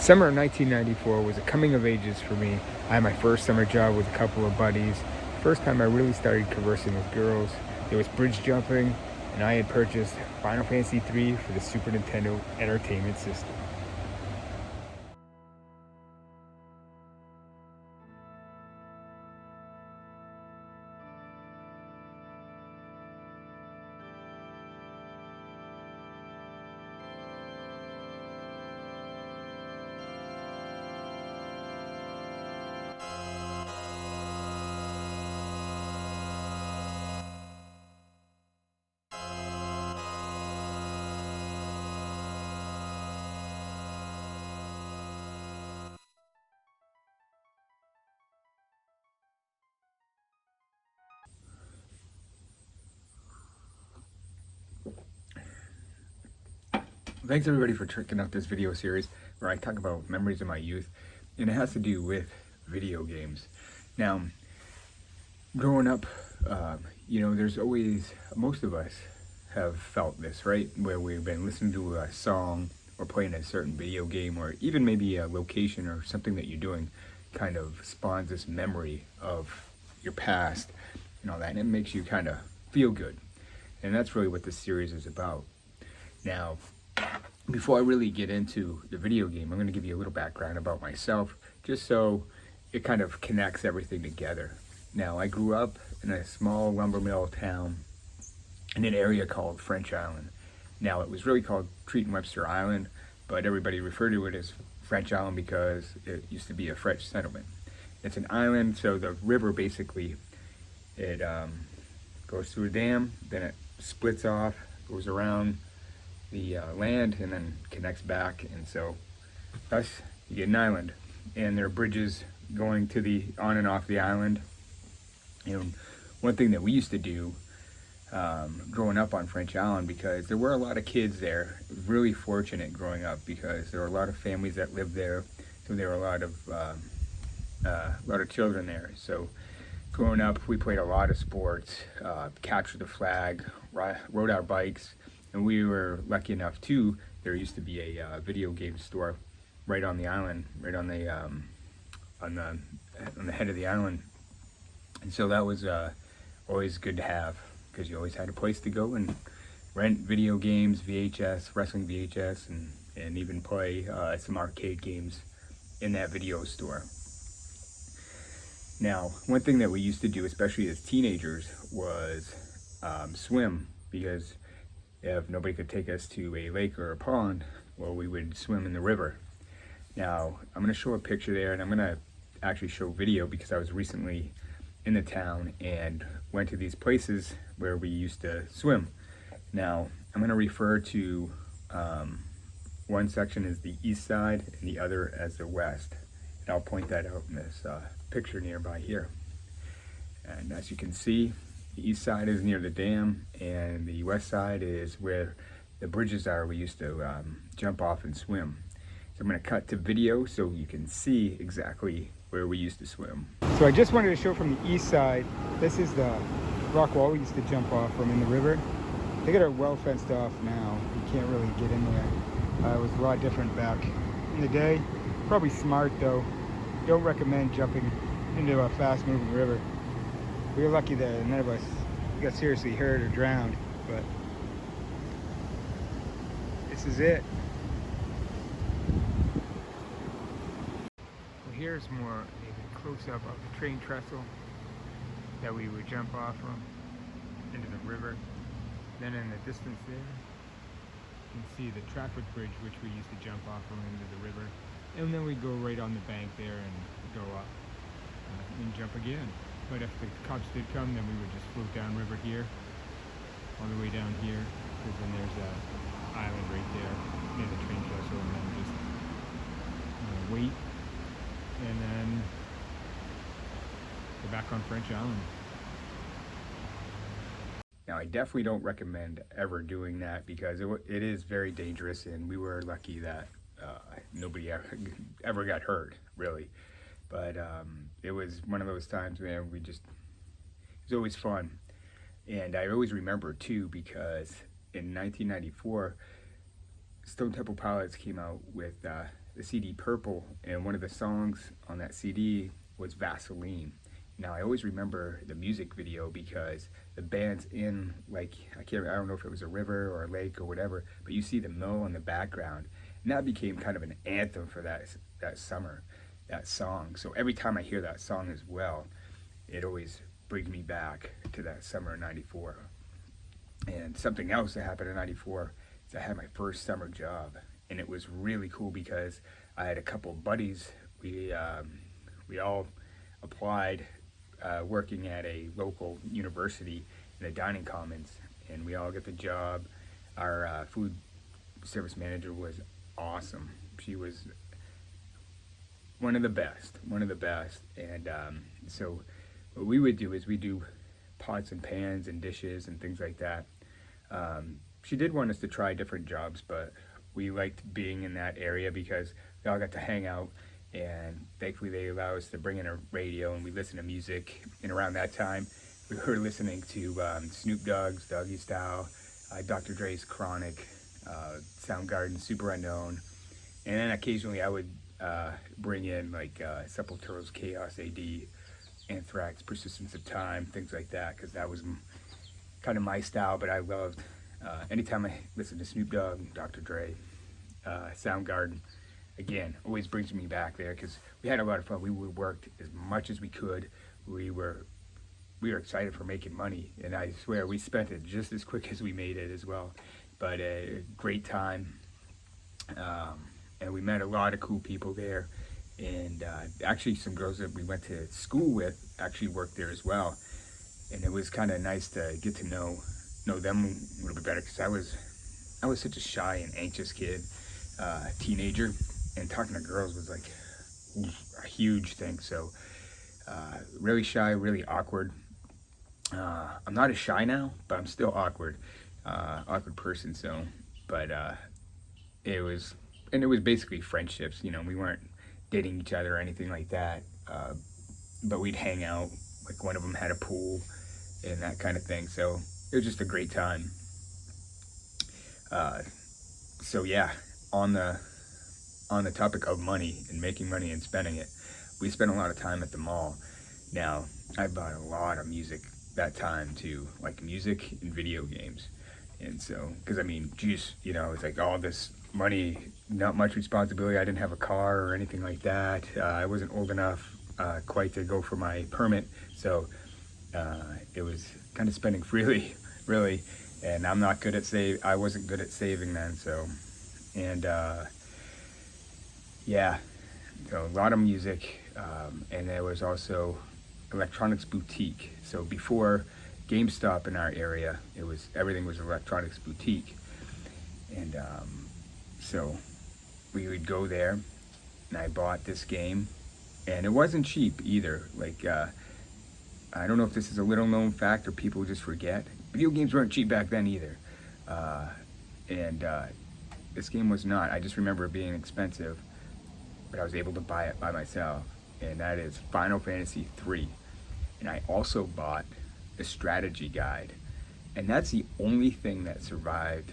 Summer of 1994 was a coming of ages for me. I had my first summer job with a couple of buddies. First time I really started conversing with girls. There was bridge jumping, and I had purchased Final Fantasy III for the Super Nintendo Entertainment System. Thanks everybody for checking out this video series where I talk about memories of my youth, and it has to do with video games. Now, growing up, there's always, most of us have felt this, right? Where we've been listening to a song or playing a certain video game, or even maybe a location or something that you're doing kind of spawns this memory of your past and all that, and it makes you kind of feel good. And that's really what this series is about. Now, before I really get into the video game, I'm going to give you a little background about myself, just so it kind of connects everything together. Now, I grew up in a small lumber mill town in an area called French Island. Now, it was really called Treat and Webster Island, but everybody referred to it as French Island because it used to be a French settlement. It's an island, so the river basically, it goes through a dam, then it splits off, goes around the land, and then connects back, and so thus you get an island. And there are bridges going to the on and off the island. And one thing that we used to do growing up on French Island, because there were a lot of kids there, really fortunate growing up because there were a lot of families that lived there, so there were a lot of children there. So growing up, we played a lot of sports, captured the flag, rode our bikes. And we were lucky enough too, there used to be a video game store right on the island, right on the head of the island. And so that was always good to have, because you always had a place to go and rent video games, VHS, wrestling VHS, and even play some arcade games in that video store. Now, one thing that we used to do, especially as teenagers, was swim, because if nobody could take us to a lake or a pond, well, we would swim in the river. Now, I'm going to show a picture there, and I'm going to actually show video because I was recently in the town and went to these places where we used to swim. Now, I'm going to refer to one section as the east side and the other as the west. And I'll point that out in this picture nearby here. And as you can see, the east side is near the dam, and the west side is where the bridges are. We used to jump off and swim. So I'm going to cut to video so you can see exactly where we used to swim. So I just wanted to show from the east side, this is the rock wall we used to jump off from in the river. They got it well fenced off now. You can't really get in there. It was a lot different back in the day. Probably smart though. Don't recommend jumping into a fast moving river. We were lucky that none of us got seriously hurt or drowned, but this is it. Well, here's more a close-up of the train trestle that we would jump off from into the river. Then in the distance there, you can see the traffic bridge, which we used to jump off from into the river. And then we'd go right on the bank there and go up and jump again. But if the cops did come, then we would just float down river here, all the way down here, because then there's an island right there near the train trestle, and then just wait, and then go back on French Island. Now, I definitely don't recommend ever doing that because it is very dangerous, and we were lucky that nobody ever got hurt, really. But it was one of those times where it was always fun. And I always remember too, because in 1994, Stone Temple Pilots came out with the CD Purple, and one of the songs on that CD was Vaseline. Now I always remember the music video because the band's in, like, I don't know if it was a river or a lake or whatever, but you see the mill in the background, and that became kind of an anthem for that summer, that song. So every time I hear that song as well, it always brings me back to that summer of '94. And something else that happened in '94 is I had my first summer job, and it was really cool because I had a couple of buddies. We all applied, working at a local university in the dining commons, and we all got the job. Our food service manager was awesome. She was one of the best, and so what we would do is we do pots and pans and dishes and things like that. She did want us to try different jobs, but we liked being in that area because we all got to hang out, and thankfully they allow us to bring in a radio and we listen to music. And around that time we were listening to Snoop Dogg's Doggy Style, Dr. Dre's Chronic, Soundgarden, Super Unknown, and then occasionally I would bring in like Sepultura's Chaos AD, Anthrax, Persistence of Time, things like that, because that was kind of my style. But I loved anytime I listened to Snoop Dogg, Dr. Dre, Soundgarden. Again, always brings me back there because we had a lot of fun. We worked as much as we could. We were excited for making money, and I swear we spent it just as quick as we made it as well. But a great time, and we met a lot of cool people there. And actually some girls that we went to school with actually worked there as well, and it was kind of nice to get to know them a little bit better, because I was such a shy and anxious kid, teenager, and talking to girls was like a huge thing. So really shy, really awkward. I'm not as shy now, but I'm still awkward person. So but it was basically friendships. We weren't dating each other or anything like that, but we'd hang out. Like one of them had a pool and that kind of thing, so it was just a great time. So yeah, on the topic of money and making money and spending it, we spent a lot of time at the mall. Now I bought a lot of music that time too, like music and video games. And so, because I mean, geez, it's like all this money, not much responsibility. I didn't have a car or anything like that. I wasn't old enough quite to go for my permit, so it was kind of spending freely, really. And I'm not good at I wasn't good at saving then. So, and yeah, so a lot of music, and there was also electronics boutique. So before GameStop in our area, everything was electronics boutique, and so we would go there, and I bought this game, and it wasn't cheap either. Like I don't know if this is a little known fact or people just forget. Video games weren't cheap back then either, and this game was not. I just remember it being expensive, but I was able to buy it by myself, and that is Final Fantasy III. And I also bought the strategy guide, and that's the only thing that survived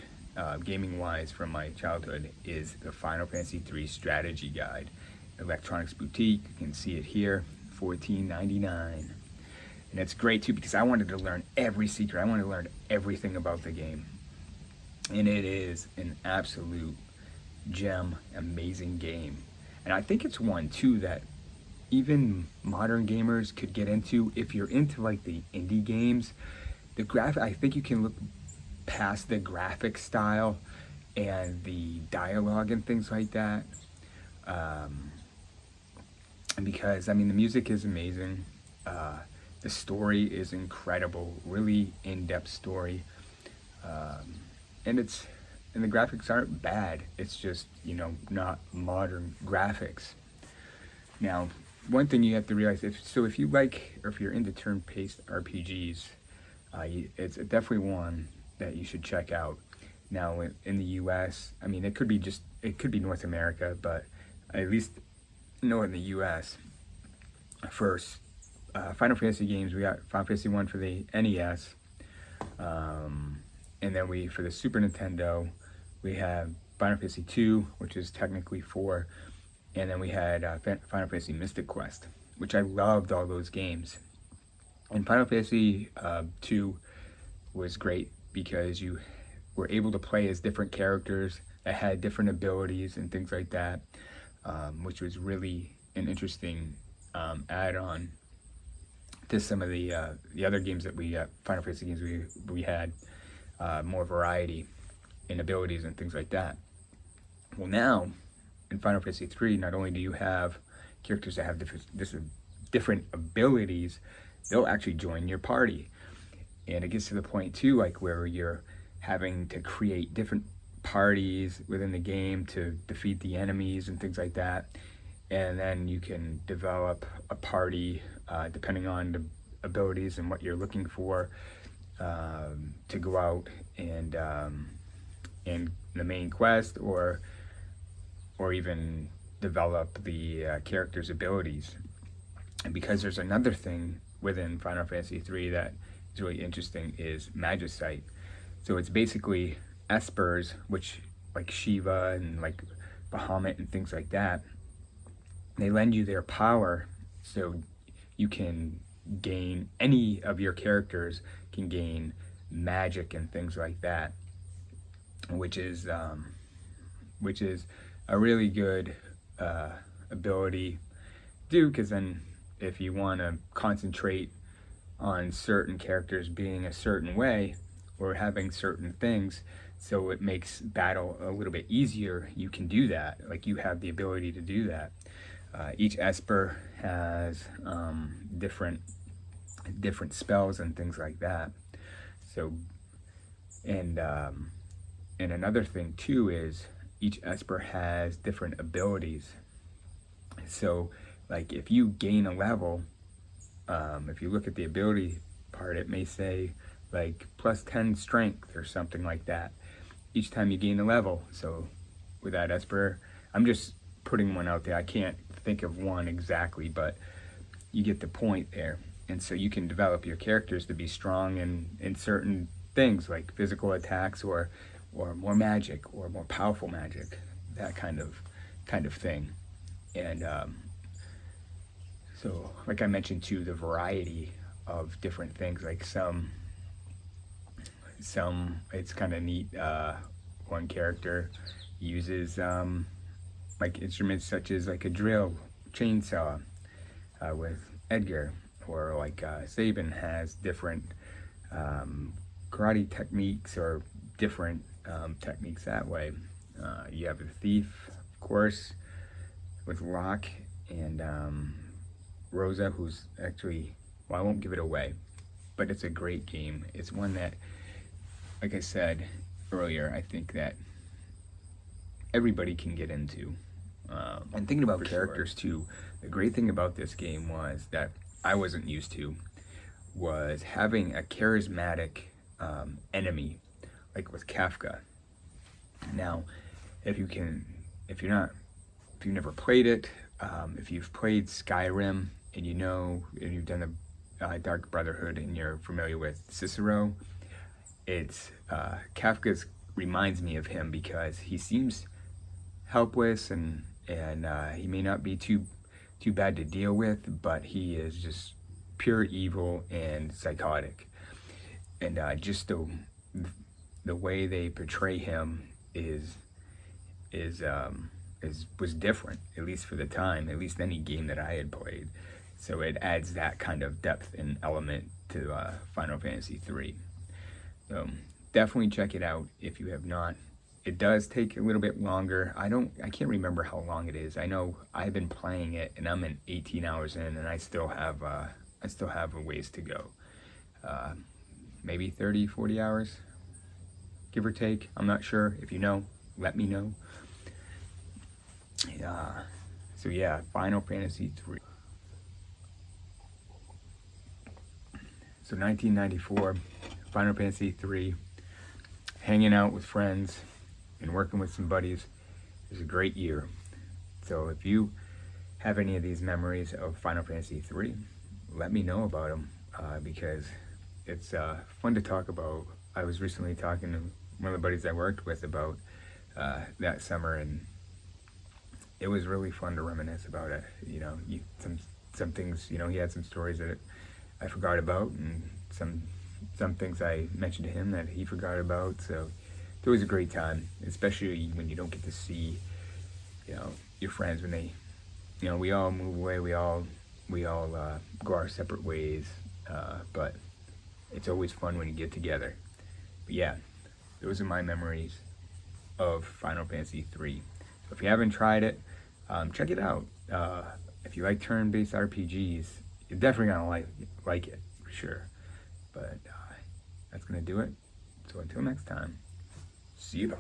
gaming wise from my childhood, is the Final Fantasy III strategy guide. Electronics boutique, you can see it here, $14.99. And it's great too because I wanted to learn every secret. I wanted to learn everything about the game, and it is an absolute gem, amazing game. And I think it's one too that even modern gamers could get into. If you're into like the indie games, I think you can look past the graphic style and the dialogue and things like that, because I mean the music is amazing, the story is incredible, really in-depth story, and the graphics aren't bad. It's just not modern graphics. Now, one thing you have to realize, if you like, or if you're into turn-based RPGs, it's definitely one that you should check out. Now, in the U.S., I mean, it could be North America, but at least in the U.S. First, Final Fantasy games, we got Final Fantasy 1 for the NES, and then for the Super Nintendo, we have Final Fantasy 2, which is technically 4. And then we had Final Fantasy Mystic Quest, which I loved all those games. And Final Fantasy 2 was great because you were able to play as different characters that had different abilities and things like that, which was really an interesting add-on to some of the other games that Final Fantasy games we had, more variety in abilities and things like that. Well, now in Final Fantasy 3, not only do you have characters that have different abilities, they'll actually join your party. And it gets to the point too, like where you're having to create different parties within the game to defeat the enemies and things like that. And then you can develop a party depending on the abilities and what you're looking for, to go out and the main quest, or even develop the character's abilities. And because there's another thing within Final Fantasy 3 that is really interesting, is Magicite. So it's basically espers, which like Shiva and like Bahamut and things like that, they lend you their power, so you can gain, any of your characters can gain magic and things like that, which is a really good ability to do, because then if you want to concentrate on certain characters being a certain way or having certain things, so it makes battle a little bit easier, you can do that. Like, you have the ability to do that. Each Esper has different spells and things like that. So, and another thing too is each Esper has different abilities. So, like, if you gain a level, if you look at the ability part, it may say like plus 10 strength or something like that each time you gain a level. So with that Esper, I'm just putting one out there, I can't think of one exactly, but you get the point there. And so you can develop your characters to be strong in certain things, like physical attacks, or more magic, or more powerful magic, that kind of thing. And so, like I mentioned too, the variety of different things, like some it's kind of neat. One character uses like instruments such as like a drill, chainsaw, with Edgar, or like Sabin has different karate techniques, or different techniques that way. You have the thief, of course, with Locke, and Rosa, who's actually, well, I won't give it away, but it's a great game. It's one that, like I said earlier, I think that everybody can get into. And thinking about characters too, the great thing about this game was that I wasn't used to, was having a charismatic enemy, like with Kafka. Now, if you've never played it, if you've played Skyrim and and you've done the Dark Brotherhood and you're familiar with Cicero, it's Kafka's reminds me of him, because he seems helpless, and he may not be too bad to deal with, but he is just pure evil and psychotic. And just the way they portray him was different, at least for the time, at least any game that I had played. So it adds that kind of depth and element to Final Fantasy 3. So definitely check it out if you have not. It does take a little bit longer. I can't remember how long it is. I know I've been playing it and I'm in 18 hours in, and I still have a ways to go. Maybe 30, 40 hours, give or take. I'm not sure. If you know, let me know. So yeah, Final Fantasy 3. So 1994, Final Fantasy 3, hanging out with friends and working with some buddies. It was a great year. So if you have any of these memories of Final Fantasy 3, let me know about them, because it's fun to talk about. I was recently talking to one of the buddies I worked with about that summer, and it was really fun to reminisce about it. You know, some things, you know, he had some stories that I forgot about, and some things I mentioned to him that he forgot about. So it was a great time, especially when you don't get to see, you know, your friends when they, you know, we all move away, we all go our separate ways, but it's always fun when you get together. But yeah, those are my memories of Final Fantasy 3. So if you haven't tried it, check it out. If you like turn-based RPGs, you're definitely gonna like it for sure. But that's gonna do it. So until next time, see you.